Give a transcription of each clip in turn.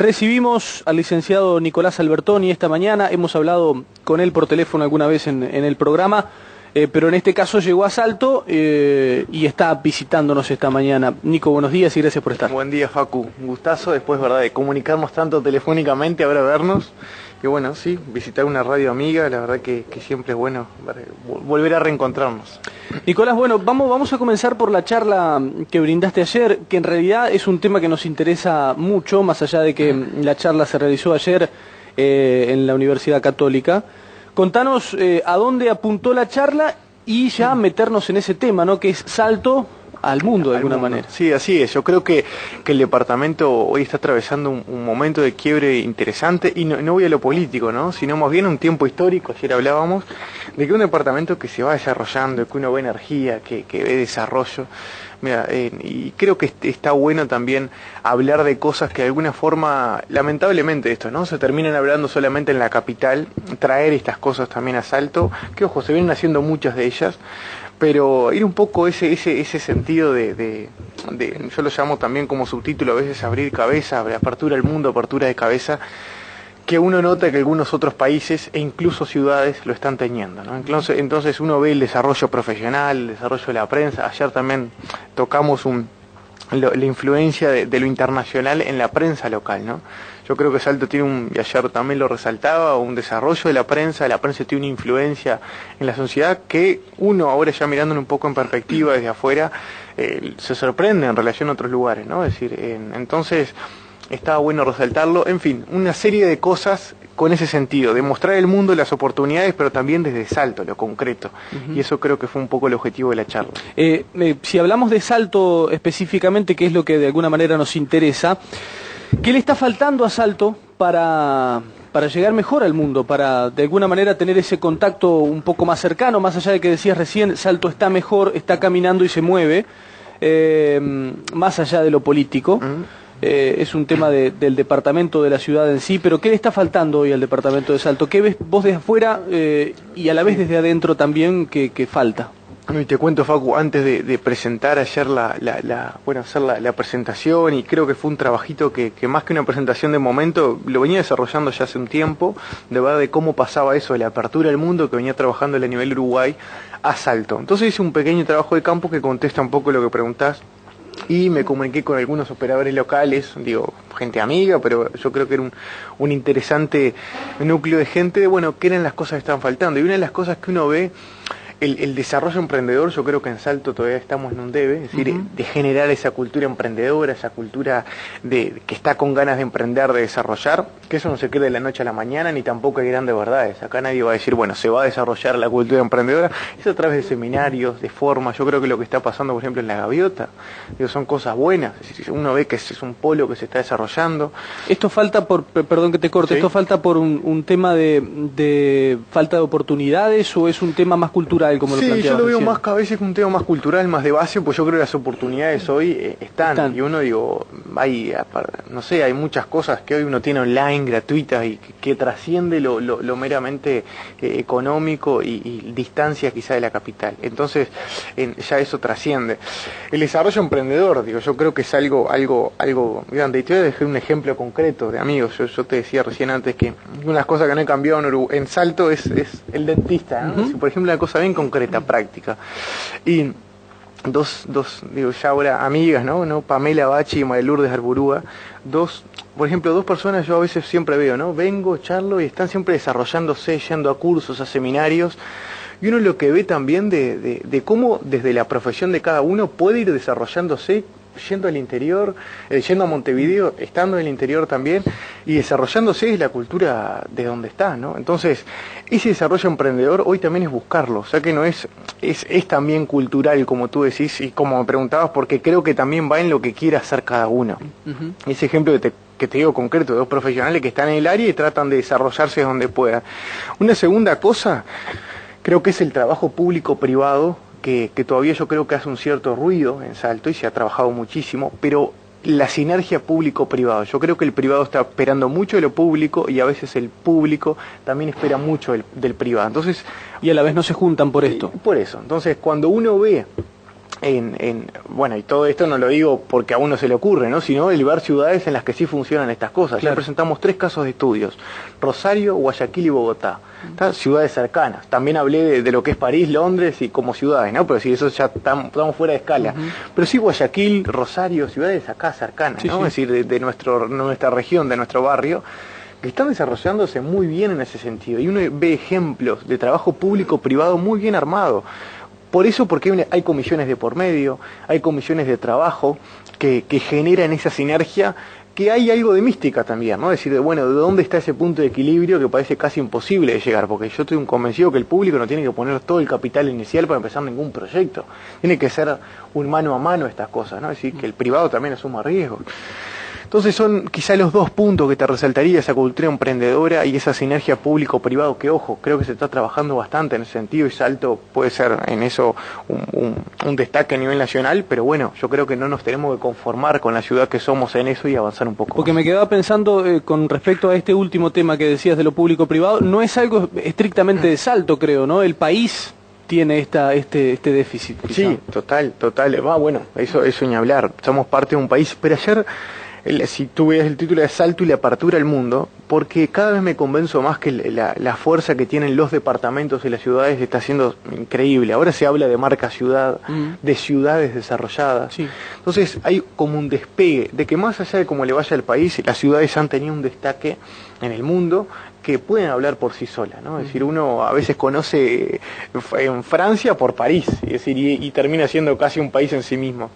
Recibimos al licenciado Nicolás Albertoni esta mañana, hemos hablado con él por teléfono alguna vez en el programa, pero en este caso llegó a Salto y está visitándonos esta mañana. Nico, buenos días y gracias por estar. Buen día, Facu. Un gustazo después, ¿verdad?, de comunicarnos tanto telefónicamente, ahora vernos. Y bueno, sí, visitar una radio amiga, la verdad que siempre es bueno volver a reencontrarnos. Nicolás, bueno, vamos a comenzar por la charla que brindaste ayer, que en realidad es un tema que nos interesa mucho, más allá de que la charla se realizó ayer en la Universidad Católica. Contanos a dónde apuntó la charla y ya meternos en ese tema, ¿no?, que es Salto al mundo de alguna manera. Sí, así es. Yo creo que el departamento hoy está atravesando un momento de quiebre interesante, y no voy a lo político, ¿no?, sino más bien un tiempo histórico. Ayer hablábamos de que un departamento que se va desarrollando, que uno ve energía, que ve desarrollo. Mira, y creo que está bueno también hablar de cosas que de alguna forma, lamentablemente esto, ¿no?, se terminan hablando solamente en la capital, traer estas cosas también a Salto, que ojo, se vienen haciendo muchas de ellas, pero ir un poco ese sentido yo lo llamo también como subtítulo a veces abrir cabeza, apertura al mundo, apertura de cabeza, que uno nota que algunos otros países e incluso ciudades lo están teniendo, ¿no? Entonces uno ve el desarrollo profesional, el desarrollo de la prensa. Ayer también tocamos la influencia de lo internacional en la prensa local, ¿no? Yo creo que Salto tiene y ayer también lo resaltaba, un desarrollo de la prensa tiene una influencia en la sociedad que uno ahora ya mirándolo un poco en perspectiva desde afuera, se sorprende en relación a otros lugares, ¿no? Es decir, entonces estaba bueno resaltarlo. En fin, una serie de cosas con ese sentido, de mostrar al mundo las oportunidades, pero también desde Salto, lo concreto. Y eso creo que fue un poco el objetivo de la charla. Si hablamos de Salto específicamente, que es lo que de alguna manera nos interesa, ¿qué le está faltando a Salto para llegar mejor al mundo, para de alguna manera tener ese contacto un poco más cercano, más allá de que decías recién, Salto está mejor, está caminando y se mueve, más allá de lo político? Es un tema del departamento, de la ciudad en sí, pero ¿qué le está faltando hoy al departamento de Salto? ¿Qué ves vos desde afuera y a la vez desde adentro también que falta? Y te cuento, Facu, antes de presentar ayer hacer la presentación, y creo que fue un trabajito que más que una presentación de momento, lo venía desarrollando ya hace un tiempo, de verdad, de cómo pasaba eso de la apertura al mundo que venía trabajando a nivel Uruguay a Salto. Entonces hice un pequeño trabajo de campo que contesta un poco lo que preguntás, y me comuniqué con algunos operadores locales, digo, gente amiga, pero yo creo que era un interesante núcleo de gente, bueno, qué eran las cosas que estaban faltando. Y una de las cosas que uno ve, el desarrollo emprendedor, yo creo que en Salto todavía estamos en un debe, es decir, de generar esa cultura emprendedora, esa cultura que está con ganas de emprender, de desarrollar, que eso no se quede de la noche a la mañana, ni tampoco hay grandes verdades. Acá nadie va a decir, bueno, se va a desarrollar la cultura emprendedora, es a través de seminarios, de formas. Yo creo que lo que está pasando, por ejemplo, en La Gaviota, digo, son cosas buenas, es decir, uno ve que es un polo que se está desarrollando. Esto falta perdón que te corte, ¿sí? ¿Esto falta por un tema de falta de oportunidades o es un tema más cultural? Como sí, lo yo lo veo recién, más que a veces un tema más cultural, más de base, pues yo creo que las oportunidades hoy están. Y uno, digo, no sé, hay muchas cosas que hoy uno tiene online, gratuitas, y que trasciende lo meramente económico y distancia quizá de la capital. Entonces, ya eso trasciende. El desarrollo emprendedor, digo, yo creo que es algo grande. Y te voy a dejar un ejemplo concreto de amigos. Yo te decía recién antes que una de las cosas que no he cambiado en Salto es el dentista, ¿no? Si, por ejemplo, una cosa bien concreta, práctica. Y dos digo, ya ahora amigas, ¿no? Pamela Bachi y María Lourdes Arburúa, por ejemplo, dos personas yo a veces siempre veo, ¿no? Vengo, charlo y están siempre desarrollándose, yendo a cursos, a seminarios. Y uno lo que ve también de cómo desde la profesión de cada uno puede ir desarrollándose, yendo al interior, yendo a Montevideo, estando en el interior también, y desarrollándose es la cultura de donde está, ¿no? Entonces, ese desarrollo emprendedor hoy también es buscarlo, o sea que no es también cultural, como tú decís, y como me preguntabas, porque creo que también va en lo que quiera hacer cada uno. Ese ejemplo que te digo concreto, de dos profesionales que están en el área y tratan de desarrollarse donde puedan. Una segunda cosa, creo que es el trabajo público-privado, que todavía yo creo que hace un cierto ruido en Salto y se ha trabajado muchísimo, pero la sinergia público-privado, yo creo que el privado está esperando mucho de lo público y a veces el público también espera mucho del privado. Entonces, y a la vez no se juntan por esto. Por eso, entonces cuando uno ve bueno, y todo esto no lo digo porque a uno se le ocurre, ¿no? Sino el ver ciudades en las que sí funcionan estas cosas. Claro. Ya presentamos 3 casos de estudios: Rosario, Guayaquil y Bogotá. Ciudades cercanas. También hablé de lo que es París, Londres y como ciudades, ¿no? Pero sí, eso ya estamos fuera de escala. Pero sí, Guayaquil, Rosario, ciudades acá cercanas, ¿no? Es decir, de nuestra región, de nuestro barrio, que están desarrollándose muy bien en ese sentido. Y uno ve ejemplos de trabajo público-privado muy bien armado. Por eso, porque hay comisiones de por medio, hay comisiones de trabajo que generan esa sinergia, que hay algo de mística también, ¿no? Es decir, bueno, ¿de dónde está ese punto de equilibrio que parece casi imposible de llegar? Porque yo estoy convencido que el público no tiene que poner todo el capital inicial para empezar ningún proyecto. Tiene que ser un mano a mano estas cosas, ¿no? Es decir, que el privado también asuma riesgos. Entonces son quizá los 2 puntos que te resaltaría: esa cultura emprendedora y esa sinergia público-privado, que ojo, creo que se está trabajando bastante en ese sentido, y Salto puede ser en eso un destaque a nivel nacional, pero bueno, yo creo que no nos tenemos que conformar con la ciudad que somos en eso y avanzar un poco. Porque más. Me quedaba pensando con respecto a este último tema que decías de lo público-privado, no es algo estrictamente de Salto, creo, ¿no? El país tiene este déficit. Quizá. Sí, total. Bueno, eso ni hablar, somos parte de un país, pero ayer... Si tú ves el título de Salto y la apertura al mundo, porque cada vez me convenzo más que la fuerza que tienen los departamentos y las ciudades está siendo increíble. Ahora se habla de marca ciudad, de ciudades desarrolladas. Sí. Entonces hay como un despegue de que, más allá de cómo le vaya al país, las ciudades han tenido un destaque en el mundo que pueden hablar por sí solas, ¿no? Es decir, uno a veces conoce en Francia por París, es decir, y termina siendo casi un país en sí mismo.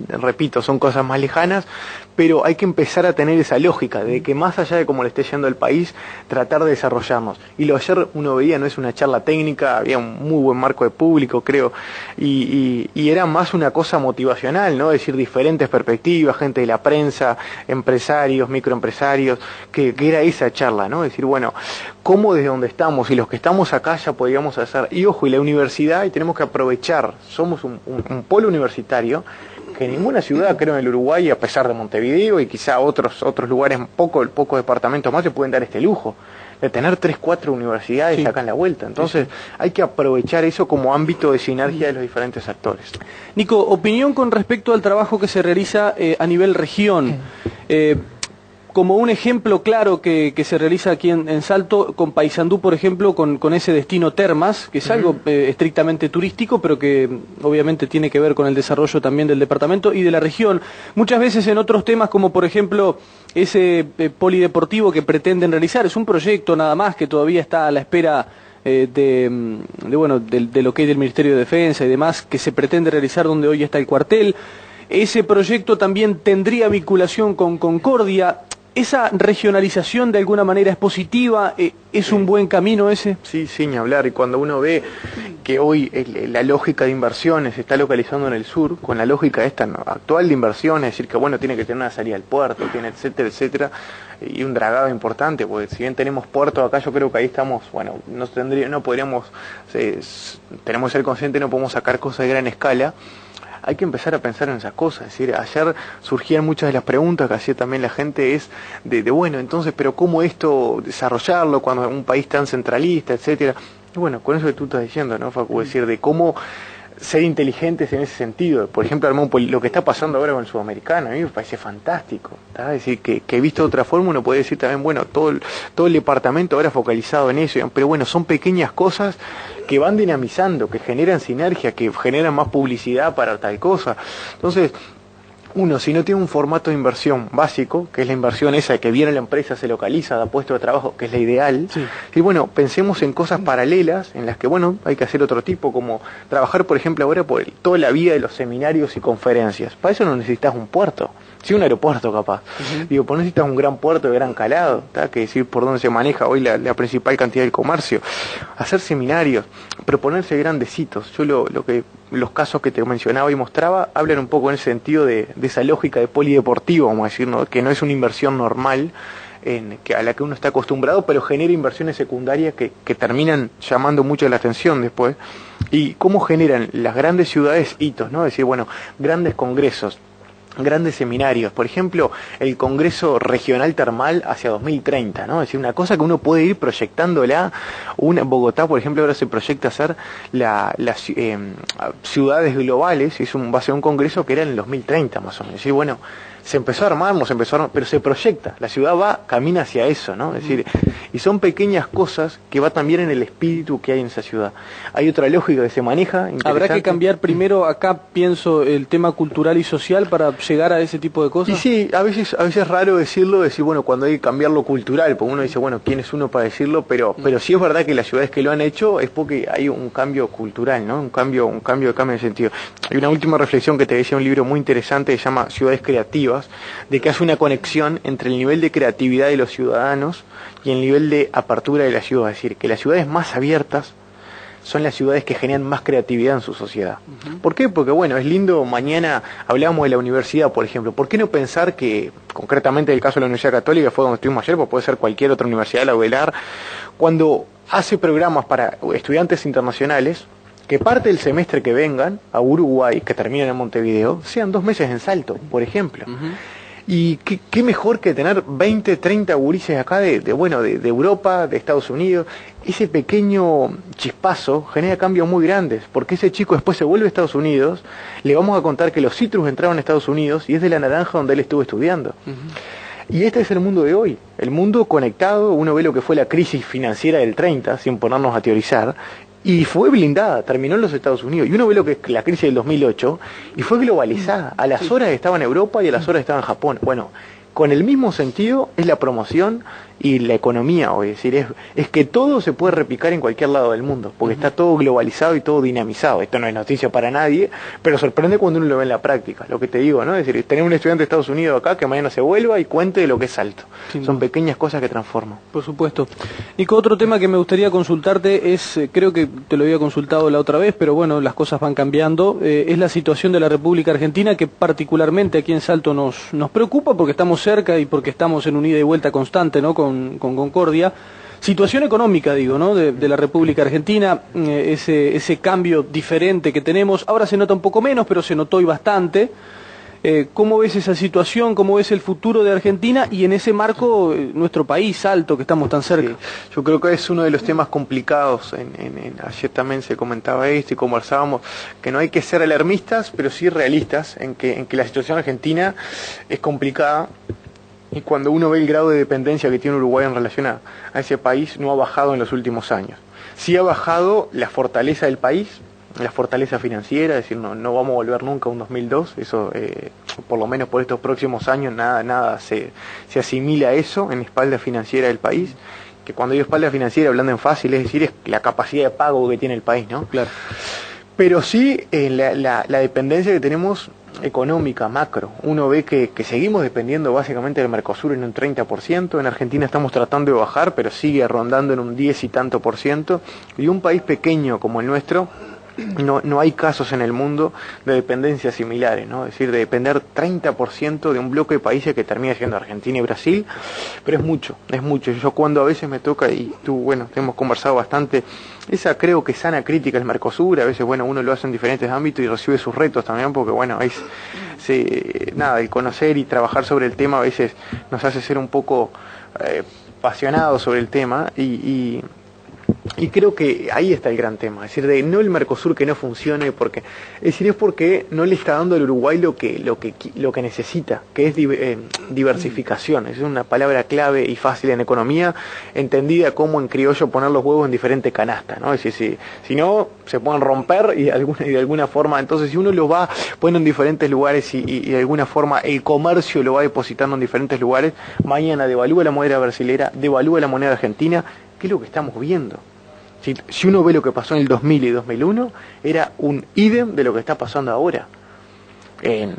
Repito, son cosas más lejanas, pero hay que empezar a tener esa lógica de que, más allá de cómo le esté yendo al país, tratar de desarrollarnos. Y lo ayer uno veía, no es una charla técnica, había un muy buen marco de público, creo, y era más una cosa motivacional, ¿no? Es decir, diferentes perspectivas, gente de la prensa, empresarios, microempresarios, que era esa charla, ¿no? Es decir, bueno, cómo desde donde estamos y los que estamos acá ya podríamos hacer, y ojo, y la universidad, y tenemos que aprovechar, somos un polo universitario, que ninguna ciudad, creo, en el Uruguay, a pesar de Montevideo y quizá otros lugares, pocos departamentos más, se pueden dar este lujo de tener 3, 4 universidades acá en la vuelta. Entonces hay que aprovechar eso como ámbito de sinergia de los diferentes actores. Nico, opinión con respecto al trabajo que se realiza a nivel región. Como un ejemplo claro que se realiza aquí en Salto, con Paysandú, por ejemplo, con ese destino Termas, que es algo estrictamente turístico, pero que obviamente tiene que ver con el desarrollo también del departamento y de la región. Muchas veces en otros temas, como por ejemplo ese polideportivo que pretenden realizar, es un proyecto nada más que todavía está a la espera de lo que hay del Ministerio de Defensa y demás, que se pretende realizar donde hoy está el cuartel. Ese proyecto también tendría vinculación con Concordia. ¿Esa regionalización de alguna manera es positiva? ¿Es un buen camino ese? Sí, ni hablar. Y cuando uno ve que hoy la lógica de inversiones se está localizando en el sur, con la lógica esta actual de inversiones, es decir, que bueno, tiene que tener una salida al puerto, tiene etcétera, y un dragado importante, porque si bien tenemos puerto acá, yo creo que ahí estamos, bueno, no podríamos, tenemos que ser conscientes, no podemos sacar cosas de gran escala. Hay que empezar a pensar en esas cosas. Es decir, ayer surgían muchas de las preguntas que hacía también la gente, es bueno, entonces, pero ¿cómo esto desarrollarlo cuando es un país tan centralista, etcétera? Y bueno, con eso que tú estás diciendo, ¿no, Facu? Es decir, de cómo ser inteligentes en ese sentido. Por ejemplo, lo que está pasando ahora con el Sudamericano, a mí me parece fantástico, ¿tá? Es decir, que visto de otra forma uno puede decir también, bueno, todo el departamento ahora focalizado en eso, pero bueno, son pequeñas cosas que van dinamizando, que generan sinergia, que generan más publicidad para tal cosa. Entonces, uno, si no tiene un formato de inversión básico, que es la inversión esa que viene la empresa, se localiza, da puesto de trabajo, que es la ideal, y bueno, pensemos en cosas paralelas en las que, bueno, hay que hacer otro tipo, como trabajar, por ejemplo, ahora por toda la vía de los seminarios y conferencias. Para eso no necesitas un puerto, sí, un aeropuerto capaz. Digo, pues necesitas un gran puerto de gran calado, ¿tá? Que decir por dónde se maneja hoy la principal cantidad del comercio. Hacer seminarios, proponerse grandes hitos. Yo los casos que te mencionaba y mostraba hablan un poco en el sentido de esa lógica de polideportivo, vamos a decir, ¿no? Que no es una inversión normal a la que uno está acostumbrado, pero genera inversiones secundarias que terminan llamando mucho la atención después. Y cómo generan las grandes ciudades hitos, ¿no? Es decir, bueno, grandes congresos, grandes seminarios, por ejemplo, el Congreso Regional Termal hacia 2030, ¿no? Es decir, una cosa que uno puede ir proyectándola. Bogotá, por ejemplo, ahora se proyecta hacer las ciudades globales, va a ser un congreso que era en el 2030 más o menos. Y bueno, se empezó a armar, pero se proyecta, la ciudad camina hacia eso, ¿no? Es decir, y son pequeñas cosas que va también en el espíritu que hay en esa ciudad. Hay otra lógica que se maneja. Habrá que cambiar primero, acá pienso, el tema cultural y social para llegar a ese tipo de cosas. Y sí, a veces es raro decir, bueno, cuando hay que cambiar lo cultural, porque uno dice, bueno, ¿quién es uno para decirlo? Pero sí es verdad que las ciudades que lo han hecho es porque hay un cambio cultural, ¿no? Un cambio de sentido. Hay una última reflexión que te decía, un libro muy interesante que se llama Ciudades Creativas, de que hace una conexión entre el nivel de creatividad de los ciudadanos y el nivel de apertura de la ciudad. Es decir, que las ciudades más abiertas son las ciudades que generan más creatividad en su sociedad. ¿Por qué? Porque bueno, es lindo, mañana hablábamos de la universidad, por ejemplo. ¿Por qué no pensar que, concretamente el caso de la Universidad Católica, fue donde estuvimos ayer, pues puede ser cualquier otra universidad, la UELAR, cuando hace programas para estudiantes internacionales, que parte del semestre que vengan a Uruguay, que terminen en Montevideo, sean 2 meses en Salto, por ejemplo. Y qué mejor que tener 20, 30 gurises acá de Europa, de Estados Unidos. Ese pequeño chispazo genera cambios muy grandes, porque ese chico después se vuelve a Estados Unidos, le vamos a contar que los citrus entraron a Estados Unidos y es de la naranja donde él estuvo estudiando. Y este es el mundo de hoy, el mundo conectado. Uno ve lo que fue la crisis financiera del 30, sin ponernos a teorizar, y fue blindada, terminó en los Estados Unidos. Y uno ve lo que es la crisis del 2008, y fue globalizada. A las horas estaba en Europa y a las horas estaba en Japón. Bueno, con el mismo sentido es la promoción y la economía hoy. Es decir, es que todo se puede replicar en cualquier lado del mundo, porque está todo globalizado y todo dinamizado. Esto no es noticia para nadie, pero sorprende cuando uno lo ve en la práctica. Lo que te digo, ¿no? Es decir, tener un estudiante de Estados Unidos acá que mañana se vuelva y cuente de lo que es Salto. Son pequeñas cosas que transforman. Por supuesto. Nico, otro tema que me gustaría consultarte es, creo que te lo había consultado la otra vez, pero bueno, las cosas van cambiando, es la situación de la República Argentina, que particularmente aquí en Salto nos preocupa porque estamos cerca y porque estamos en un ida y vuelta constante, ¿no? Con Concordia. Situación económica, digo, ¿no? De la República Argentina, ese cambio diferente que tenemos. Ahora se nota un poco menos, pero se notó y bastante. ¿Cómo ves esa situación? ¿Cómo ves el futuro de Argentina? Y en ese marco, nuestro país, Salto, que estamos tan cerca. Sí, yo creo que es uno de los temas complicados. Ayer también se comentaba esto y conversábamos, que no hay que ser alarmistas, pero sí realistas, en que la situación argentina es complicada. Y cuando uno ve el grado de dependencia que tiene Uruguay en relación a ese país, no ha bajado en los últimos años. Sí ha bajado la fortaleza del país, la fortaleza financiera, es decir, no vamos a volver nunca a un 2002, eso por lo menos por estos próximos años nada se asimila a eso en la espalda financiera del país, que cuando digo espalda financiera, hablando en fácil, es decir, es la capacidad de pago que tiene el país, ¿no? Claro. Pero sí la dependencia que tenemos económica, macro. Uno ve que seguimos dependiendo básicamente del Mercosur en un 30%, en Argentina estamos tratando de bajar, pero sigue rondando en un 10 y tanto %, y un país pequeño como el nuestro, no hay casos en el mundo de dependencias similares, ¿no? Es decir, de depender 30% de un bloque de países que termina siendo Argentina y Brasil, pero es mucho. Yo cuando a veces me toca, y tú, bueno, hemos conversado bastante, esa creo que sana crítica al Mercosur, a veces, bueno, uno lo hace en diferentes ámbitos y recibe sus retos también, porque, bueno, el conocer y trabajar sobre el tema a veces nos hace ser un poco apasionados sobre el tema y creo que ahí está el gran tema, es decir, no el Mercosur que no funcione, es porque no le está dando al Uruguay lo que necesita, que es diversificación. Es una palabra clave y fácil en economía, entendida como en criollo poner los huevos en diferentes canastas, ¿no? Es decir, si no, se pueden romper y de alguna forma, entonces si uno los va poniendo en diferentes lugares y de alguna forma el comercio lo va depositando en diferentes lugares, mañana devalúa la moneda brasilera, devalúa la moneda argentina, que es lo que estamos viendo. Si uno ve lo que pasó en el 2000 y 2001, era un idem de lo que está pasando ahora.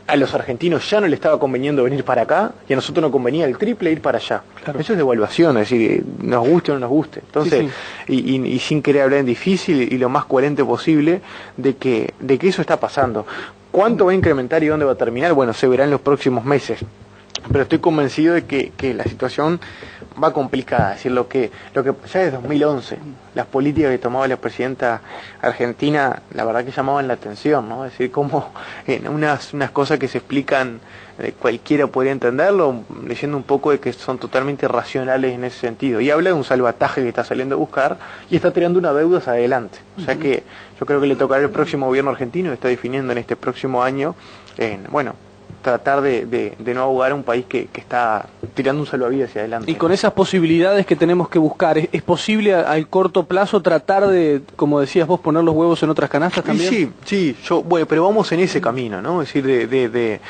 A los argentinos ya no le estaba conveniendo venir para acá, y a nosotros nos convenía el triple ir para allá. Claro. Eso es devaluación, es decir, nos guste o no nos guste. Entonces, sí. Y sin querer hablar en difícil y lo más coherente posible de que eso está pasando. ¿Cuánto va a incrementar y dónde va a terminar? Bueno, se verá en los próximos meses. Pero estoy convencido de que la situación va complicada. Es decir, lo que ya desde 2011, las políticas que tomaba la presidenta argentina, la verdad que llamaban la atención, ¿no? Es decir, como unas cosas que se explican, cualquiera podría entenderlo, leyendo un poco de que son totalmente racionales en ese sentido. Y habla de un salvataje que está saliendo a buscar y está tirando una deuda hacia adelante. O sea que yo creo que le tocará al próximo gobierno argentino, está definiendo en este próximo año, tratar de no ahogar a un país que está tirando un salvavidas hacia adelante. Y con esas posibilidades que tenemos que buscar, ¿es posible al corto plazo tratar de, como decías vos, poner los huevos en otras canastas también? Sí, pero vamos en ese camino, ¿no? Es decir,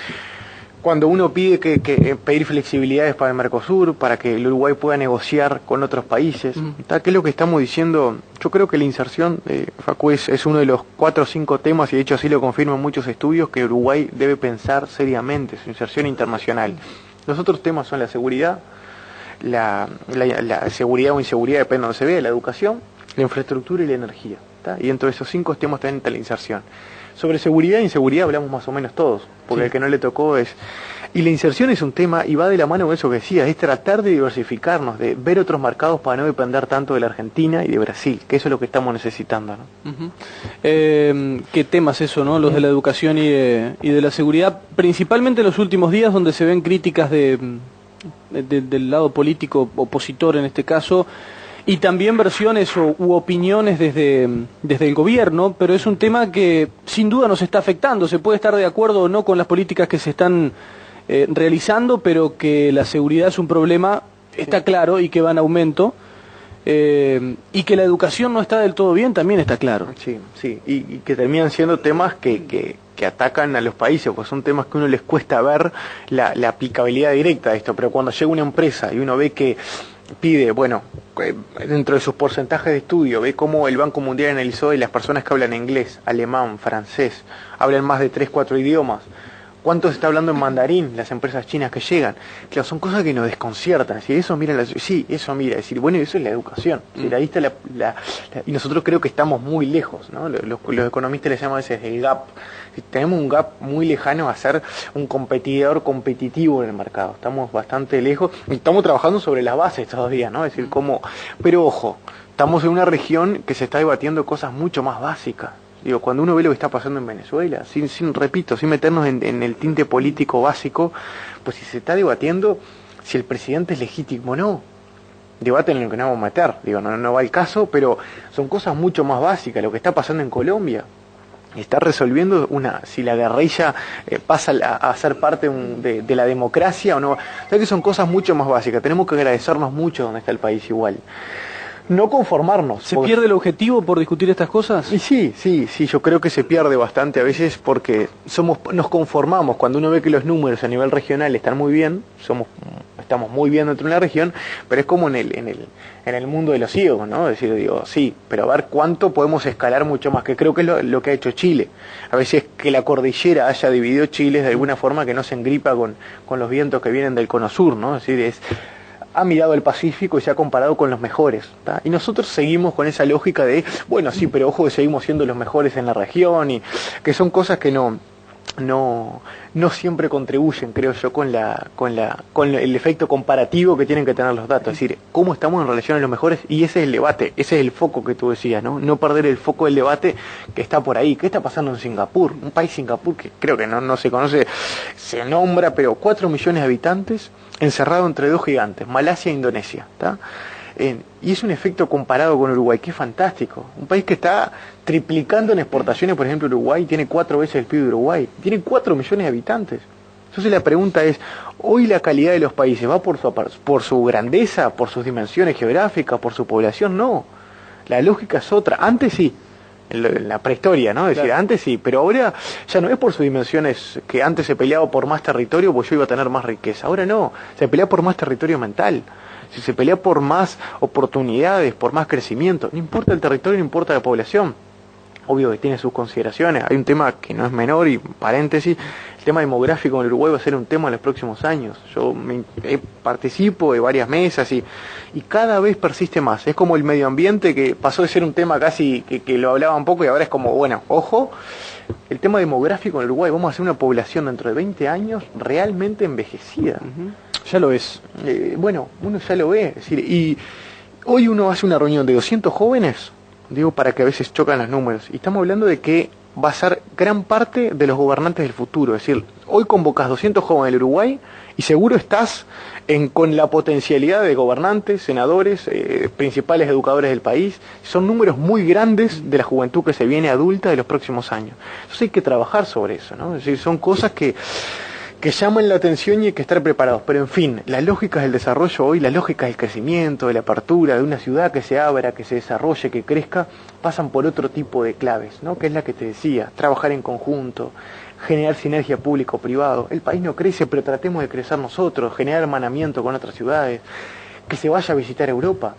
cuando uno pide que pedir flexibilidades para el Mercosur, para que el Uruguay pueda negociar con otros países, ¿qué es lo que estamos diciendo? Yo creo que la inserción, Facu, es uno de los 4 o 5 temas, y de hecho así lo confirman muchos estudios, que Uruguay debe pensar seriamente su inserción internacional. Los otros temas son la seguridad, la seguridad o inseguridad, depende de donde se vea, la educación, la infraestructura y la energía. Y dentro de esos 5 temas también está la inserción. Sobre seguridad e inseguridad hablamos más o menos todos, porque el que no le tocó es... Y la inserción es un tema, y va de la mano con eso que decía, es tratar de diversificarnos, de ver otros mercados para no depender tanto de la Argentina y de Brasil, que eso es lo que estamos necesitando, ¿no? ¿Qué temas eso, no? Los de la educación y de la seguridad, principalmente en los últimos días, donde se ven críticas del lado político opositor en este caso, y también versiones u opiniones desde el gobierno, pero es un tema que sin duda nos está afectando. Se puede estar de acuerdo o no con las políticas que se están realizando, pero que la seguridad es un problema, está claro, y que va en aumento, y que la educación no está del todo bien, también está claro. Sí, y que terminan siendo temas que atacan a los países, pues son temas que a uno les cuesta ver la aplicabilidad directa de esto, pero cuando llega una empresa y uno ve que pide, dentro de sus porcentajes de estudio, ve cómo el Banco Mundial analizó y las personas que hablan inglés, alemán, francés, hablan más de 3, 4 idiomas. ¿Cuánto se está hablando en mandarín las empresas chinas que llegan? Claro, son cosas que nos desconciertan. Es decir, eso mira, eso es la educación. Es decir, ahí está y nosotros creo que estamos muy lejos, ¿no? Los economistas le llaman a veces el gap. Tenemos un gap muy lejano a ser un competidor competitivo en el mercado. Estamos bastante lejos y estamos trabajando sobre las bases todavía, ¿no? Es decir, pero ojo, estamos en una región que se está debatiendo cosas mucho más básicas. Digo, cuando uno ve lo que está pasando en Venezuela, sin meternos en el tinte político básico, pues si se está debatiendo si el presidente es legítimo o no, debate en el que no vamos a meter, no va el caso, pero son cosas mucho más básicas. Lo que está pasando en Colombia está resolviendo si la guerrilla pasa a ser parte de la democracia o no. O sea que son cosas mucho más básicas. Tenemos que agradecernos mucho donde está el país igual. No conformarnos. ¿Se pierde el objetivo por discutir estas cosas? Y sí, yo creo que se pierde bastante a veces porque nos conformamos. Cuando uno ve que los números a nivel regional están muy bien, estamos muy bien dentro de una región, pero es como en el mundo de los ciegos, ¿no? Es decir, sí, pero a ver cuánto podemos escalar mucho más, que creo que es lo que ha hecho Chile. A veces que la cordillera haya dividido Chile de alguna forma que no se engripa con los vientos que vienen del cono sur, ¿no? Es decir, ha mirado el Pacífico y se ha comparado con los mejores, ¿tá? Y nosotros seguimos con esa lógica de, sí, pero ojo que seguimos siendo los mejores en la región, y que son cosas que no siempre contribuyen, creo yo, con el efecto comparativo que tienen que tener los datos. Es decir, cómo estamos en relación a los mejores, y ese es el debate, ese es el foco que tú decías, no perder el foco del debate que está por ahí. ¿Qué está pasando en Singapur? Un país, Singapur, que creo que no se conoce, se nombra, pero 4 millones de habitantes, encerrado entre 2 gigantes, Malasia e Indonesia, ¿tá? Y es un efecto comparado con Uruguay, que es fantástico. Un país que está triplicando en exportaciones, por ejemplo, Uruguay tiene 4 veces el PIB de Uruguay, tiene 4 millones de habitantes. Entonces la pregunta es, ¿hoy la calidad de los países va por su grandeza, por sus dimensiones geográficas, por su población? No, la lógica es otra. Antes sí, en la prehistoria, ¿no? Es decir, antes sí, pero ahora ya no es por sus dimensiones, que antes se peleaba por más territorio, pues yo iba a tener más riqueza. Ahora no, se pelea por más territorio mental. Si se pelea por más oportunidades, por más crecimiento, no importa el territorio, no importa la población. Obvio que tiene sus consideraciones. Hay un tema que no es menor, y paréntesis, el tema demográfico en Uruguay va a ser un tema en los próximos años. Yo participo de varias mesas y cada vez persiste más. Es como el medio ambiente, que pasó de ser un tema casi que lo hablaba un poco, y ahora es como, ojo, el tema demográfico en Uruguay, vamos a ser una población dentro de 20 años realmente envejecida. Ya lo es. Bueno, uno ya lo ve. Es decir, y hoy uno hace una reunión de 200 jóvenes, digo, para que a veces chocan los números, y estamos hablando de que va a ser gran parte de los gobernantes del futuro. Es decir, hoy convocas 200 jóvenes del Uruguay y seguro estás con la potencialidad de gobernantes, senadores, principales educadores del país. Son números muy grandes de la juventud que se viene adulta de los próximos años. Entonces hay que trabajar sobre eso, ¿no? Es decir, son cosas que llaman la atención y hay que estar preparados. Pero en fin, las lógicas del desarrollo hoy, las lógicas del crecimiento, de la apertura, de una ciudad que se abra, que se desarrolle, que crezca, pasan por otro tipo de claves, ¿no? Que es la que te decía, trabajar en conjunto, generar sinergia público-privado. El país no crece, pero tratemos de crecer nosotros, generar hermanamiento con otras ciudades, que se vaya a visitar Europa,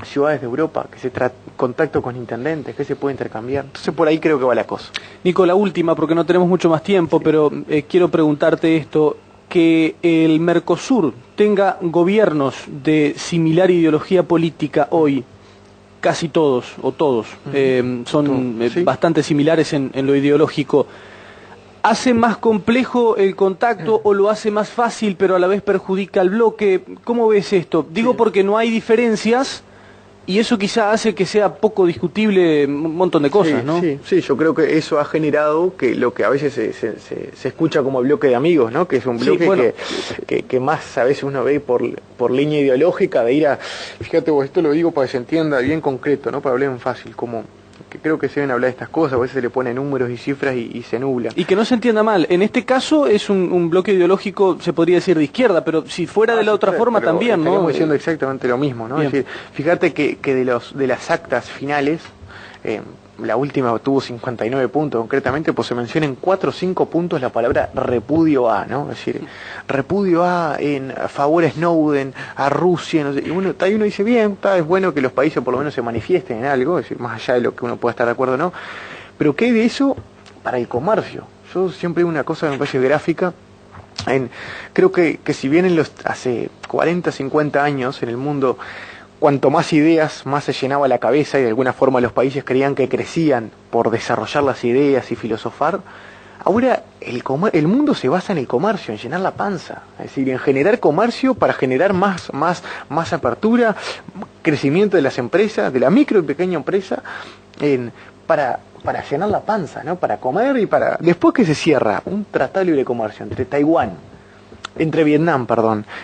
ciudades de Europa, que se contacto con intendentes, que se puede intercambiar. Entonces por ahí creo que va la cosa. Nico, la última, porque no tenemos mucho más tiempo, pero quiero preguntarte esto, que el Mercosur tenga gobiernos de similar ideología política hoy, casi todos, o todos, son ¿sí? Bastante similares en lo ideológico. ¿Hace más complejo el contacto o lo hace más fácil, pero a la vez perjudica al bloque? ¿Cómo ves esto? Digo porque no hay diferencias y eso quizá hace que sea poco discutible un montón de cosas, ¿no? Sí, yo creo que eso ha generado que lo que a veces se escucha como bloque de amigos, ¿no? Que es un bloque bueno, que más a veces uno ve por línea ideológica de ir a... Fíjate vos, esto lo digo para que se entienda bien concreto, ¿no? Para hablar en fácil, como... que creo que se deben hablar de estas cosas, a veces se le ponen números y cifras y se nubla. Y que no se entienda mal, en este caso es un bloque ideológico, se podría decir de izquierda, pero si fuera de la otra forma también, ¿no? Estamos diciendo exactamente lo mismo, ¿no? Es decir, fíjate que de las actas finales, la última tuvo 59 puntos, concretamente, pues se menciona en 4 o 5 puntos la palabra repudio a, ¿no? Es decir, repudio a favor a Snowden, a Rusia, no sé, y uno dice, bien, es bueno que los países por lo menos se manifiesten en algo, es decir, más allá de lo que uno pueda estar de acuerdo o no, pero ¿qué hay de eso para el comercio? Yo siempre digo una cosa que me parece gráfica, creo que si bien hace 40, 50 años en el mundo, cuanto más ideas, más se llenaba la cabeza y de alguna forma los países creían que crecían por desarrollar las ideas y filosofar. Ahora el mundo se basa en el comercio, en llenar la panza, es decir, en generar comercio para generar más apertura, crecimiento de las empresas, de la micro y pequeña empresa, para llenar la panza, ¿no? Para comer y para... Después que se cierra un tratado de libre comercio entre Vietnam,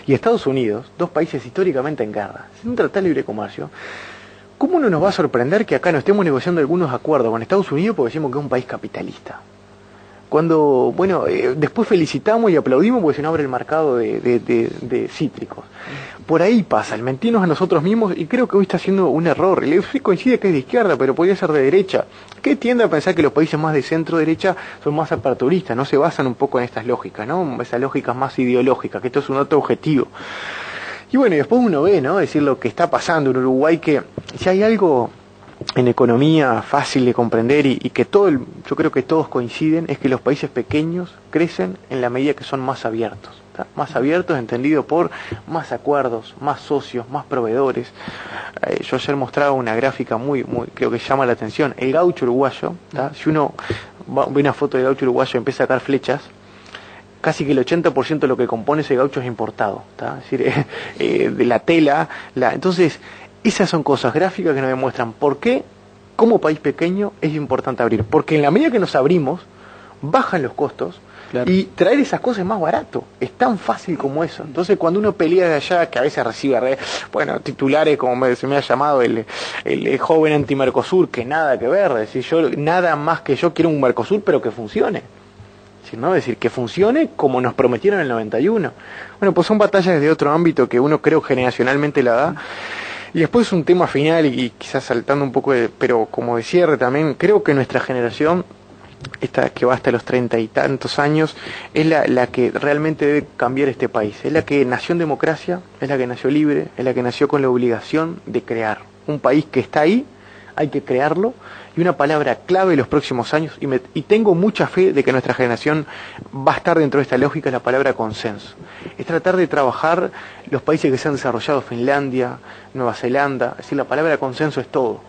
y Estados Unidos, dos países históricamente en guerra, un tratado de libre comercio, ¿cómo no nos va a sorprender que acá no estemos negociando algunos acuerdos con Estados Unidos porque decimos que es un país capitalista? Cuando, bueno, después felicitamos y aplaudimos porque se nos abre el mercado de cítricos. Por ahí pasa, el mentirnos a nosotros mismos, y creo que hoy está haciendo un error. El EFI coincide que es de izquierda, pero podría ser de derecha. Que tiende a pensar que los países más de centro-derecha son más aperturistas, no se basan un poco en estas lógicas, ¿no? Esas lógicas más ideológicas, que esto es un otro objetivo. Y bueno, y después uno ve, ¿no? Decir lo que está pasando en Uruguay, que si hay algo en economía fácil de comprender y que yo creo que todos coinciden, es que los países pequeños crecen en la medida que son más abiertos. ¿Tá? Más abiertos entendido por más acuerdos, más socios, más proveedores. Yo ayer mostraba una gráfica muy creo que llama la atención. El gaucho uruguayo, ¿tá? Si uno ve una foto del gaucho uruguayo y empieza a sacar flechas, casi que el 80% de lo que compone ese gaucho es importado, ¿tá? Es decir, de la tela, entonces esas son cosas gráficas que nos demuestran por qué, como país pequeño, es importante abrir. Porque en la medida que nos abrimos, bajan los costos, claro, y traer esas cosas es más barato. Es tan fácil como eso. Entonces, cuando uno pelea de allá, que a veces recibe titulares como se me ha llamado el joven anti-Mercosur, que nada que ver, es decir, yo nada más que yo quiero un Mercosur, pero que funcione. ¿No? Es decir, que funcione como nos prometieron en el 91. Bueno, pues son batallas de otro ámbito que uno creo generacionalmente la da. Y después un tema final, y quizás saltando un poco, pero como de cierre también, creo que nuestra generación, esta que va hasta los 30 y tantos años, es la que realmente debe cambiar este país. Es la que nació en democracia, es la que nació libre, es la que nació con la obligación de crear. Un país que está ahí, hay que crearlo, y una palabra clave en los próximos años, y tengo mucha fe de que nuestra generación va a estar dentro de esta lógica, la palabra consenso. Es tratar de trabajar los países que se han desarrollado, Finlandia, Nueva Zelanda, es decir, la palabra consenso es todo.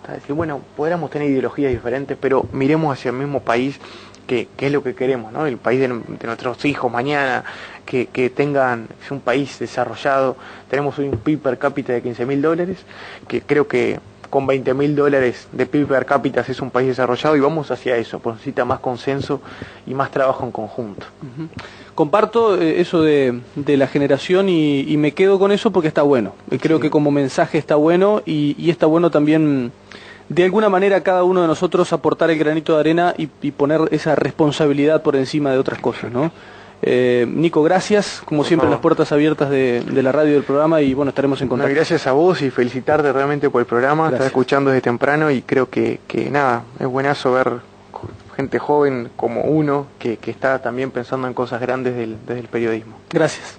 Es decir, bueno, podríamos tener ideologías diferentes, pero miremos hacia el mismo país que es lo que queremos, ¿no? El país de nuestros hijos mañana, que tengan, es un país desarrollado. Tenemos un PIB per cápita de $15.000, que creo que con $20.000 de PIB per cápita es un país desarrollado, y vamos hacia eso, pues necesita más consenso y más trabajo en conjunto. Comparto eso de la generación y me quedo con eso porque está bueno. Creo que como mensaje está bueno y está bueno también, de alguna manera, cada uno de nosotros aportar el granito de arena y poner esa responsabilidad por encima de otras cosas, ¿no? Nico, gracias, como siempre, las puertas abiertas de la radio y del programa, y bueno, estaremos en contacto. Gracias a vos y felicitarte realmente por el programa. Estás escuchando desde temprano y creo que nada, es buenazo ver gente joven como uno que está también pensando en cosas grandes desde el periodismo. Gracias.